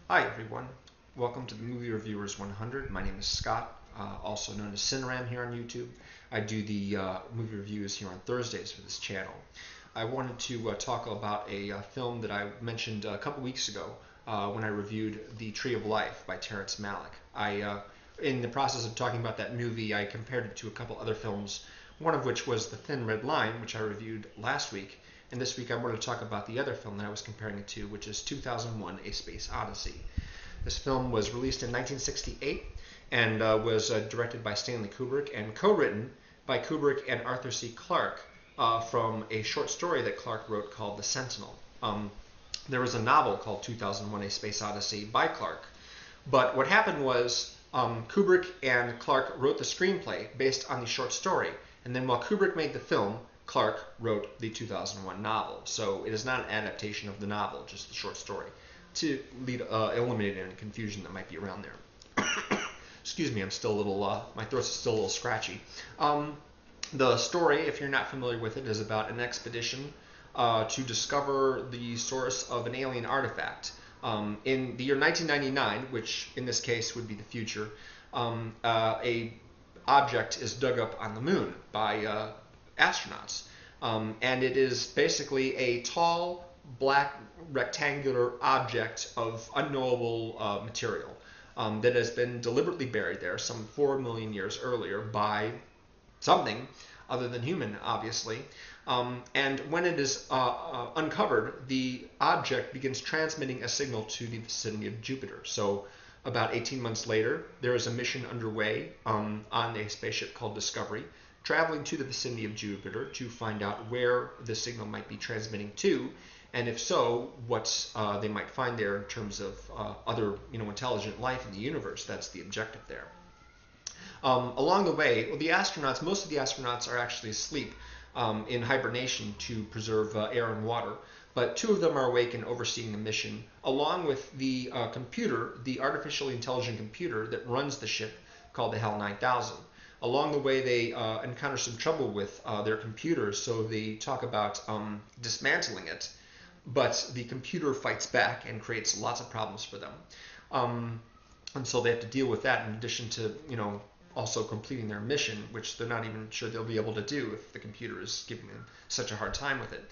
Hi everyone, welcome to the Movie Reviewers 100. My name is Scott, also known as CineRam here on YouTube. I do the movie reviews here on Thursdays for this channel. I wanted to talk about a film that I mentioned a couple weeks ago when I reviewed The Tree of Life by Terrence Malick. In the process of talking about that movie, I compared it to a couple other films, one of which was The Thin Red Line, which I reviewed last week. And this week I wanted to talk about the other film that I was comparing it to, which is 2001: A Space Odyssey. This film was released in 1968 and was directed by Stanley Kubrick and co-written by Kubrick and Arthur C. Clarke from a short story that Clarke wrote called The Sentinel. There was a novel called 2001: A Space Odyssey by Clarke, but what happened was Kubrick and Clarke wrote the screenplay based on the short story, and then while Kubrick made the film, Clarke wrote the 2001 novel. So it is not an adaptation of the novel, just the short story, to eliminate any confusion that might be around there. Excuse me, I'm still a little, my throat's still a little scratchy. The story, if you're not familiar with it, is about an expedition to discover the source of an alien artifact. In the year 1999, which in this case would be the future, a object is dug up on the moon by astronauts. And it is basically a tall, black, rectangular object of unknowable material that has been deliberately buried there some 4 million years earlier by something other than human, obviously. And when it is uncovered, the object begins transmitting a signal to the vicinity of Jupiter. So about 18 months later, there is a mission underway on a spaceship called Discovery, traveling to the vicinity of Jupiter to find out where the signal might be transmitting to, and if so, what they might find there in terms of other intelligent life in the universe. That's the objective there. Along the way, well, most of the astronauts are actually asleep in hibernation to preserve air and water, but 2 of them are awake and overseeing the mission, along with the computer, the artificially intelligent computer that runs the ship called the HAL 9000. Along the way, they encounter some trouble with their computer, so they talk about dismantling it, but the computer fights back and creates lots of problems for them. And so they have to deal with that in addition to, also completing their mission, which they're not even sure they'll be able to do if the computer is giving them such a hard time with it.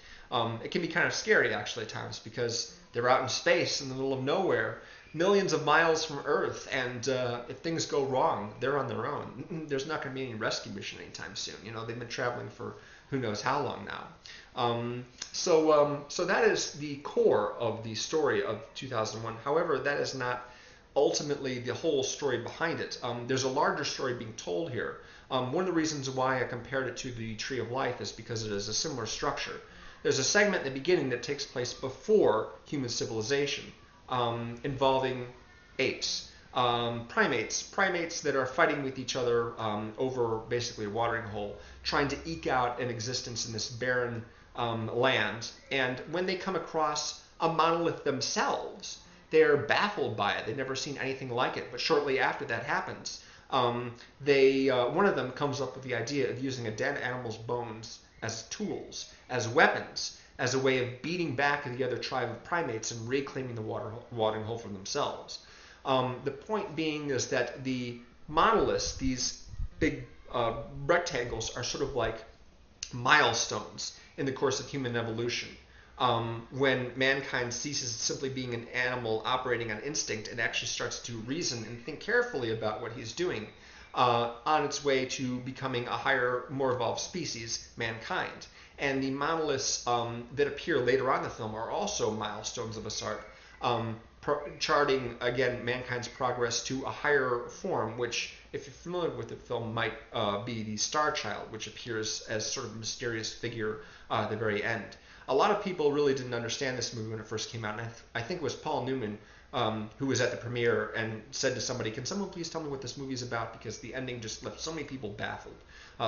It can be kind of scary, actually, at times, because they're out in space in the middle of nowhere, millions of miles from Earth, and if things go wrong, they're on their own. There's not going to be any rescue mission anytime soon. They've been traveling for who knows how long now. So that is the core of the story of 2001. However, that is not ultimately the whole story behind it. There's a larger story being told here. One of the reasons why I compared it to the Tree of Life is because it is a similar structure. There's a segment in the beginning that takes place before human civilization, involving apes, primates that are fighting with each other over basically a watering hole, trying to eke out an existence in this barren land. And when they come across a monolith themselves, they're baffled by it. They've never seen anything like it. But shortly after that happens, one of them comes up with the idea of using a dead animal's bones as tools, as weapons, as a way of beating back the other tribe of primates and reclaiming the watering hole for themselves. The point being is that the monoliths, these big rectangles, are sort of like milestones in the course of human evolution. When mankind ceases simply being an animal operating on instinct and actually starts to reason and think carefully about what he's doing on its way to becoming a higher, more evolved species, mankind. And the monoliths that appear later on in the film are also milestones of a sort, charting, again, mankind's progress to a higher form, which, if you're familiar with the film, might be the Star Child, which appears as sort of a mysterious figure at the very end. A lot of people really didn't understand this movie when it first came out, and I think it was Paul Newman who was at the premiere and said to somebody, "Can someone please tell me what this movie is about?" Because the ending just left so many people baffled.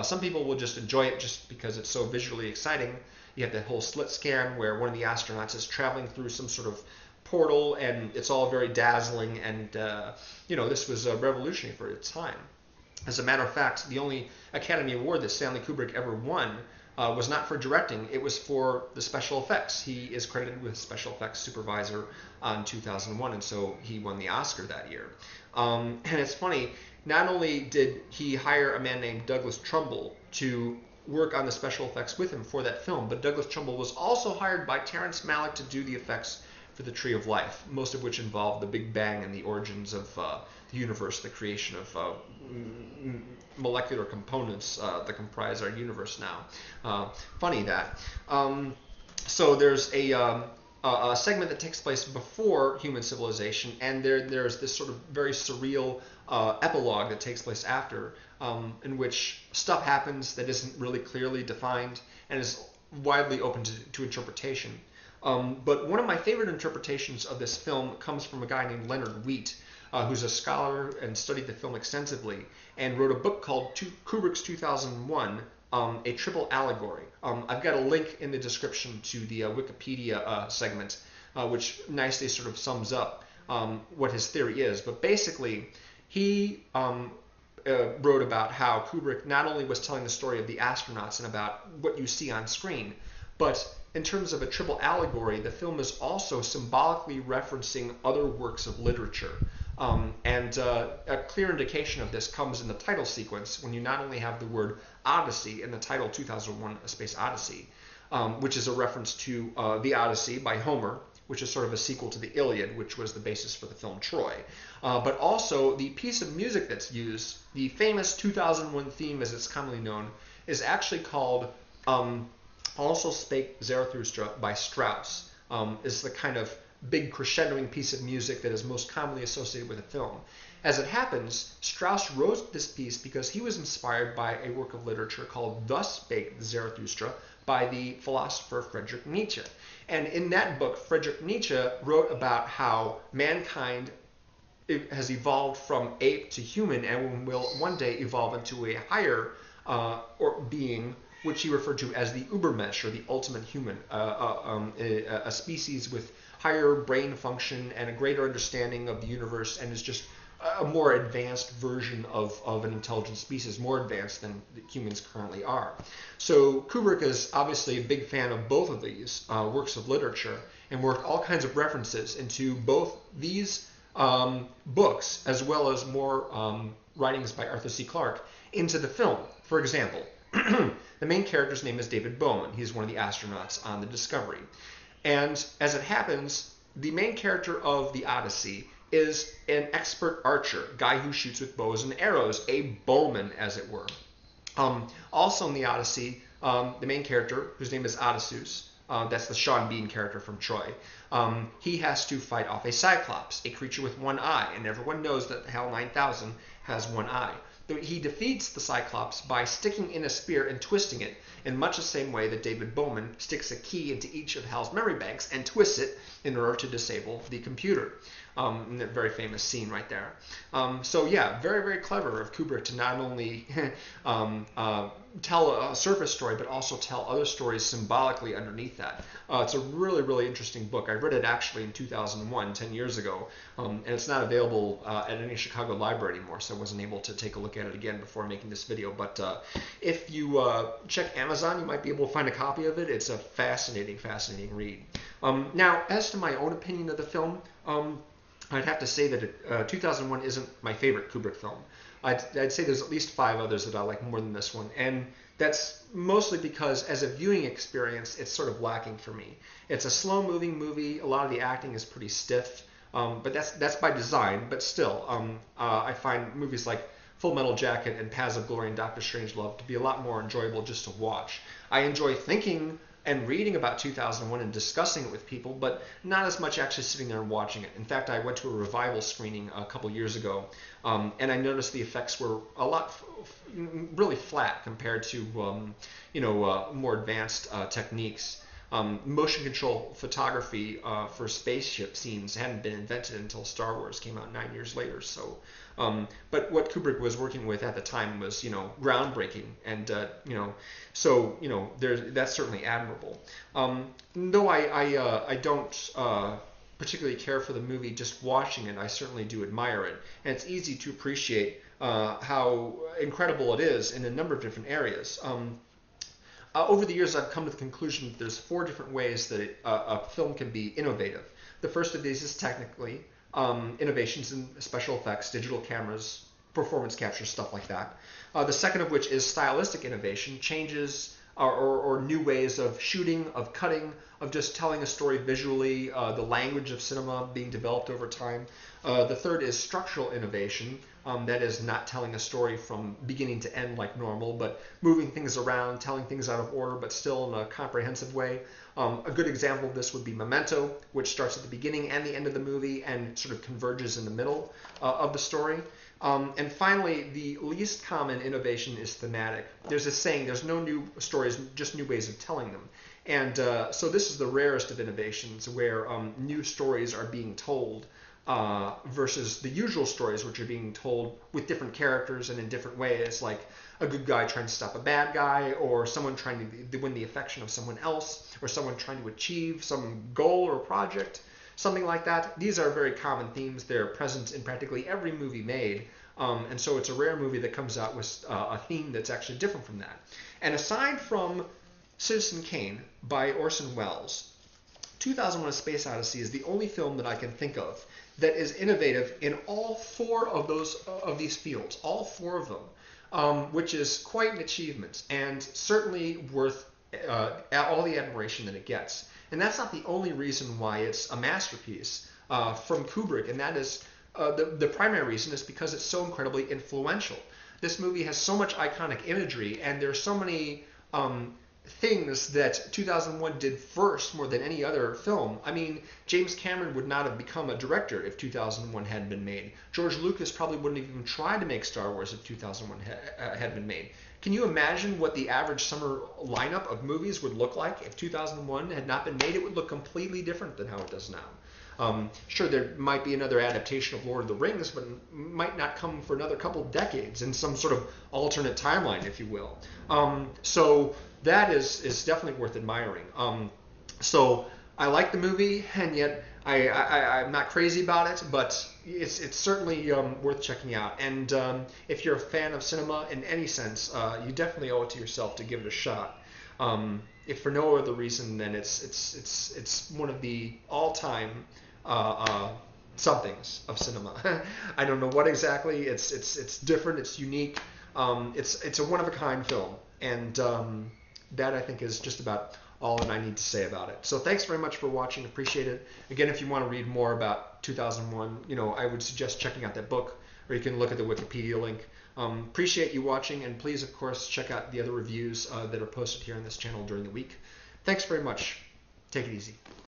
Some people will just enjoy it just because it's so visually exciting. You have that whole slit scan where one of the astronauts is traveling through some sort of portal, and it's all very dazzling, and this was revolutionary for its time. As a matter of fact, the only Academy Award that Stanley Kubrick ever won was not for directing. It was for the special effects. He is credited with special effects supervisor on 2001, and so he won the Oscar that year. And it's funny, not only did he hire a man named Douglas Trumbull to work on the special effects with him for that film, but Douglas Trumbull was also hired by Terrence Malick to do the effects for the Tree of Life, most of which involved the Big Bang and the origins of the universe, the creation of molecular components that comprise our universe now. Funny that. So there's a segment that takes place before human civilization, and there's this sort of very surreal epilogue that takes place after, in which stuff happens that isn't really clearly defined and is widely open to interpretation. But one of my favorite interpretations of this film comes from a guy named Leonard Wheat, who's a scholar and studied the film extensively, and wrote a book called Kubrick's 2001, A Triple Allegory. I've got a link in the description to the Wikipedia segment, which nicely sort of sums up what his theory is. But basically, he wrote about how Kubrick not only was telling the story of the astronauts and about what you see on screen, but in terms of a triple allegory, the film is also symbolically referencing other works of literature. And a clear indication of this comes in the title sequence, when you not only have the word Odyssey in the title 2001: A Space Odyssey, which is a reference to the Odyssey by Homer, which is sort of a sequel to the Iliad, which was the basis for the film Troy. But also the piece of music that's used, the famous 2001 theme as it's commonly known, is actually called Also Spake Zarathustra by Strauss. Is the kind of big crescendoing piece of music that is most commonly associated with a film. As it happens, Strauss wrote this piece because he was inspired by a work of literature called Thus Spake Zarathustra by the philosopher Friedrich Nietzsche. And in that book, Friedrich Nietzsche wrote about how mankind has evolved from ape to human and will one day evolve into a higher being, which he referred to as the Übermensch, or the ultimate human, a species with higher brain function and a greater understanding of the universe, and is just a more advanced version of an intelligent species, more advanced than humans currently are. So Kubrick is obviously a big fan of both of these works of literature, and worked all kinds of references into both these books, as well as more writings by Arthur C. Clarke, into the film. For example, the main character's name is David Bowman. He's one of the astronauts on the Discovery. And as it happens, the main character of the Odyssey is an expert archer, guy who shoots with bows and arrows, a bowman, as it were. Also in the Odyssey, the main character, whose name is Odysseus, that's the Sean Bean character from Troy, he has to fight off a Cyclops, a creature with one eye, and everyone knows that HAL 9000 has one eye. He defeats the Cyclops by sticking in a spear and twisting it, in much the same way that David Bowman sticks a key into each of HAL's memory banks and twists it in order to disable the computer. In that very famous scene right there. So yeah, very, very clever of Kubrick to not only tell a surface story, but also tell other stories symbolically underneath that. It's a really, really interesting book. I read it actually in 2001, 10 years ago, and it's not available at any Chicago library anymore, so I wasn't able to take a look at it again before making this video. But if you check Amazon, you might be able to find a copy of it. It's a fascinating, fascinating read. Now, as to my own opinion of the film, I'd have to say that 2001 isn't my favorite Kubrick film. I'd say there's at least 5 others that I like more than this one, and that's mostly because as a viewing experience, it's sort of lacking for me. It's a slow-moving movie. A lot of the acting is pretty stiff, but that's by design. But still, I find movies like Full Metal Jacket and Paths of Glory and Doctor Strangelove to be a lot more enjoyable just to watch. I enjoy thinking and reading about 2001 and discussing it with people, but not as much actually sitting there and watching it. In fact, I went to a revival screening a couple years ago, and I noticed the effects were a lot really flat compared to more advanced techniques. Motion control photography for spaceship scenes hadn't been invented until Star Wars came out 9 years later. So, but what Kubrick was working with at the time was, groundbreaking, and that's certainly admirable. Though I don't particularly care for the movie just watching it, I certainly do admire it, and it's easy to appreciate how incredible it is in a number of different areas. over the years, I've come to the conclusion that there's 4 different ways that a film can be innovative. The first of these is technically innovations in special effects, digital cameras, performance capture, stuff like that. The second of which is stylistic innovation, changes or new ways of shooting, of cutting, of just telling a story visually, the language of cinema being developed over time. The third is structural innovation, that is not telling a story from beginning to end like normal, but moving things around, telling things out of order, but still in a comprehensive way. A good example of this would be Memento, which starts at the beginning and the end of the movie and sort of converges in the middle of the story. And finally, the least common innovation is thematic. There's this saying, there's no new stories, just new ways of telling them. And so this is the rarest of innovations, where new stories are being told versus the usual stories, which are being told with different characters and in different ways, like a good guy trying to stop a bad guy, or someone trying to win the affection of someone else, or someone trying to achieve some goal or project, something like that. These are very common themes. They're present in practically every movie made, and so it's a rare movie that comes out with a theme that's actually different from that. And aside from Citizen Kane by Orson Welles, 2001: A Space Odyssey is the only film that I can think of that is innovative in all 4 of these fields, all 4 of them, which is quite an achievement and certainly worth all the admiration that it gets. And that's not the only reason why it's a masterpiece from Kubrick, and that is the primary reason is because it's so incredibly influential. This movie has so much iconic imagery, and there's so many things that 2001 did first more than any other film. I mean, James Cameron would not have become a director if 2001 hadn't been made. George Lucas probably wouldn't have even tried to make Star Wars if 2001 had been made. Can you imagine what the average summer lineup of movies would look like if 2001 had not been made? It would look completely different than how it does now. Sure, there might be another adaptation of Lord of the Rings, but it might not come for another couple decades in some sort of alternate timeline, if you will. So that is definitely worth admiring. So I like the movie, and yet I'm not crazy about it, but it's certainly worth checking out. And if you're a fan of cinema in any sense, you definitely owe it to yourself to give it a shot. If for no other reason than it's one of the all-time somethings of cinema. I don't know what exactly. It's different. It's unique. It's a one-of-a-kind film, and that I think is just about all that I need to say about it. So thanks very much for watching. Appreciate it. Again, if you want to read more about 2001, I would suggest checking out that book, or you can look at the Wikipedia link. Appreciate you watching, and please, of course, check out the other reviews that are posted here on this channel during the week. Thanks very much. Take it easy.